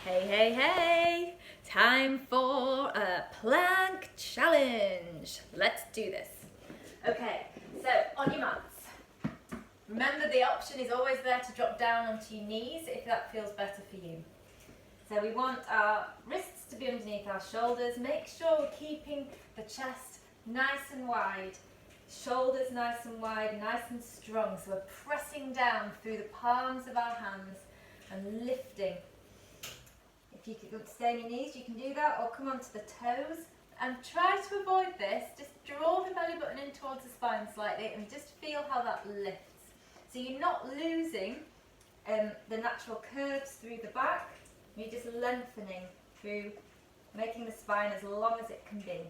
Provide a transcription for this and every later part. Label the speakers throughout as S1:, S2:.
S1: Hey, hey, hey! Time for a plank challenge. Let's do this. Okay, so on your mats. Remember, the option is always there to drop down onto your knees if that feels better for you. So we want our wrists to be underneath our shoulders. Make sure we're keeping the chest nice and wide. Shoulders nice and wide, nice and strong. So we're pressing down through the palms of our hands and lifting. If you could stay on your knees, you can do that, or come onto the toes. And try to avoid this. Just draw the belly button in towards the spine slightly and just feel how that lifts. So you're not losing the natural curves through the back. You're just lengthening through, making the spine as long as it can be.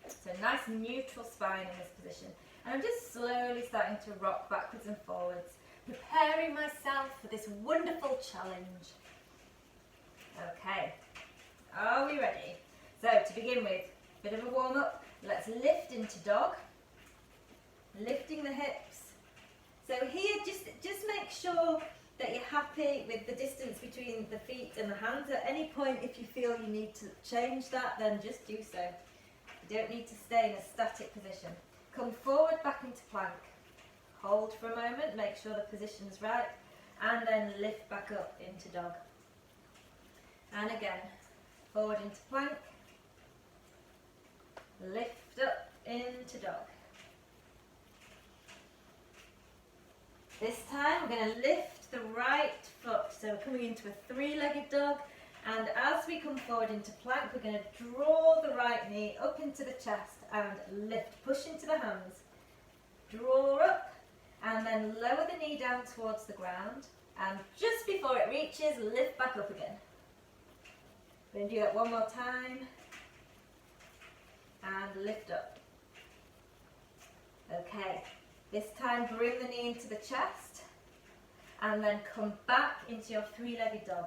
S1: So nice neutral spine in this position. And I'm just slowly starting to rock backwards and forwards, preparing myself for this wonderful challenge. Okay, are we ready? So to begin with, bit of a warm up. Let's lift into dog, lifting the hips. So here, just make sure that you're happy with the distance between the feet and the hands. At any point, if you feel you need to change that, then just do so. You don't need to stay in a static position. Come forward back into plank. Hold for a moment, make sure the position's right, and then lift back up into dog. And again, forward into plank, lift up into dog. This time we're going to lift the right foot, so we're coming into a three-legged dog, and as we come forward into plank, we're going to draw the right knee up into the chest and lift, push into the hands, draw up, and then lower the knee down towards the ground, and just before it reaches, lift back up again. We're going to do that one more time, and lift up. Okay, this time bring the knee into the chest, and then come back into your three-legged dog.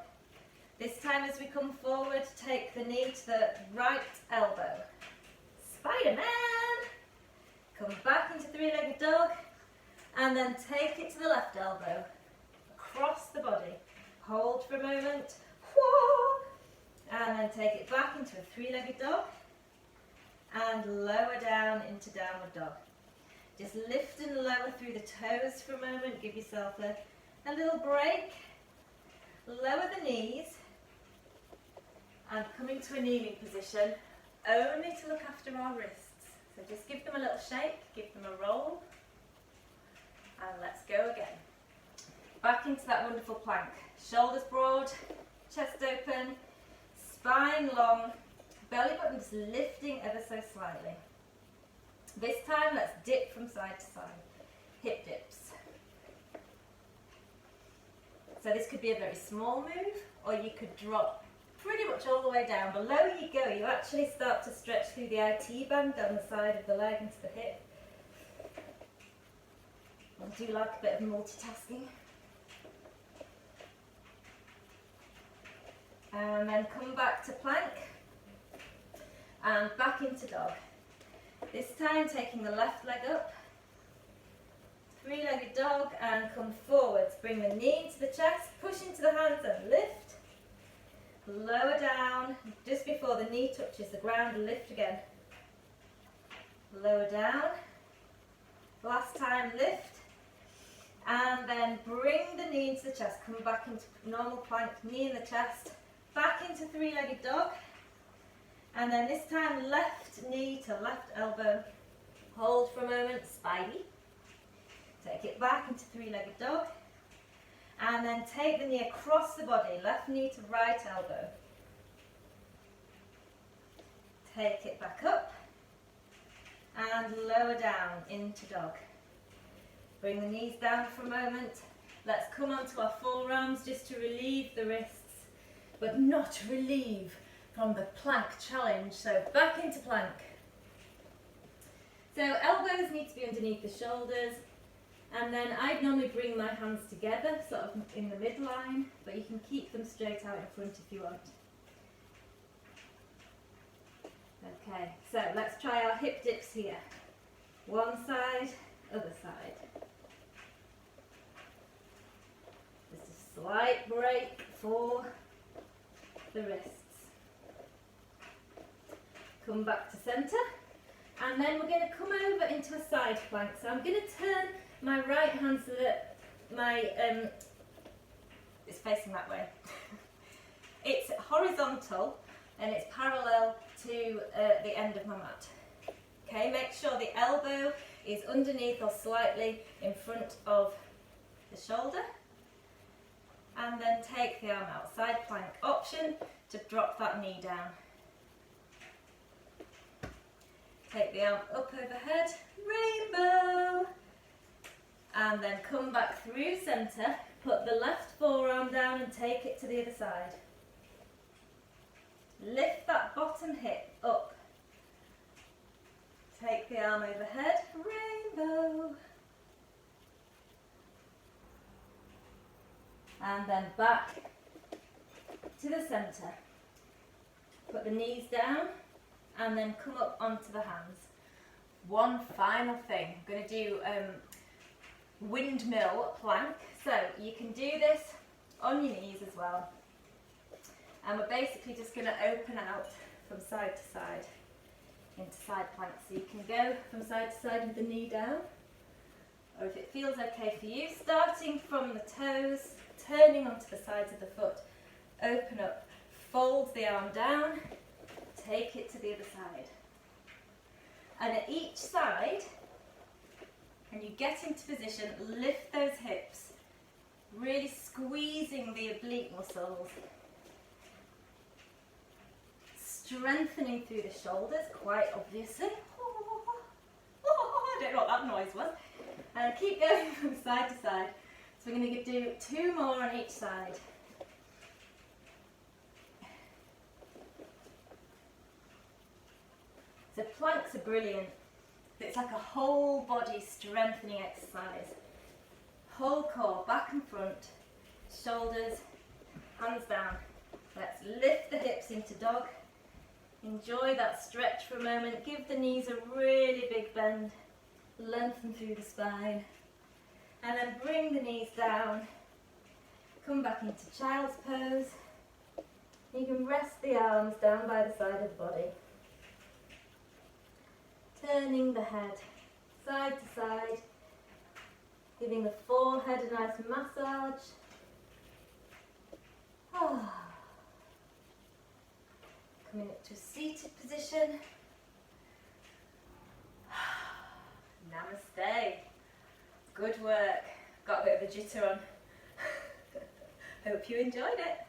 S1: This time as we come forward, take the knee to the right elbow. Spider-Man! Come back into three-legged dog, and then take it to the left elbow, across the body. Hold for a moment. Whoa! And then take it back into a three-legged dog and lower down into downward dog. Just lift and lower through the toes for a moment. Give yourself a little break. Lower the knees and come into a kneeling position, only to look after our wrists. So just give them a little shake, give them a roll, and let's go again. Back into that wonderful plank. Shoulders broad, chest open, spine long, belly button just lifting ever so slightly. This time let's dip from side to side, hip dips. So this could be a very small move, or you could drop pretty much all the way down. Below you go, you actually start to stretch through the IT band down the side of the leg into the hip. I do like a bit of multitasking. And then come back to plank and back into dog. This time taking the left leg up, three-legged dog, and come forwards. Bring the knee into the chest, push into the hands and lift. Lower down, just before the knee touches the ground, lift again. Lower down, last time lift, and then bring the knee into the chest. Come back into normal plank, knee in the chest, back into three-legged dog, and then this time left knee to left elbow. Hold for a moment, Spidey. Take it back into three-legged dog, and then take the knee across the body, left knee to right elbow. Take it back up, and lower down into dog. Bring the knees down for a moment. Let's come onto our forearms just to relieve the wrists, but not relieve from the plank challenge. So back into plank. So elbows need to be underneath the shoulders, and then I'd normally bring my hands together, sort of in the midline, but you can keep them straight out in front if you want. Okay, so let's try our hip dips here. One side, other side. Just a slight break for the wrists. Come back to centre, and then we're going to come over into a side plank. So I'm going to turn my right hand so that my it's facing that way. It's horizontal and it's parallel to the end of my mat. Okay, make sure the elbow is underneath or slightly in front of the shoulder, and then take the arm out. Side plank option to drop that knee down. Take the arm up overhead, rainbow, and then come back through centre, put the left forearm down and take it to the other side. Lift that bottom hip up. Take the arm overhead, rainbow. And then back to the centre. Put the knees down and then come up onto the hands. One final thing, I'm going to do windmill plank. So you can do this on your knees as well. And we're basically just going to open out from side to side into side plank. So you can go from side to side with the knee down, or if it feels okay for you, starting from the toes, turning onto the sides of the foot, open up, fold the arm down, take it to the other side. And at each side, when you get into position, lift those hips, really squeezing the oblique muscles, strengthening through the shoulders, quite obviously. I don't know what that noise was. And keep going from side to side. So we're going to do 2 more on each side. So planks are brilliant. It's like a whole body strengthening exercise. Whole core, back and front, shoulders, hands down. Let's lift the hips into dog. Enjoy that stretch for a moment. Give the knees a really big bend. Lengthen through the spine. And then bring the knees down. Come back into child's pose. You can rest the arms down by the side of the body. Turning the head side to side. Giving the forehead a nice massage. Coming up to a seated position. Namaste. Good work. Got a bit of a jitter on. Hope you enjoyed it.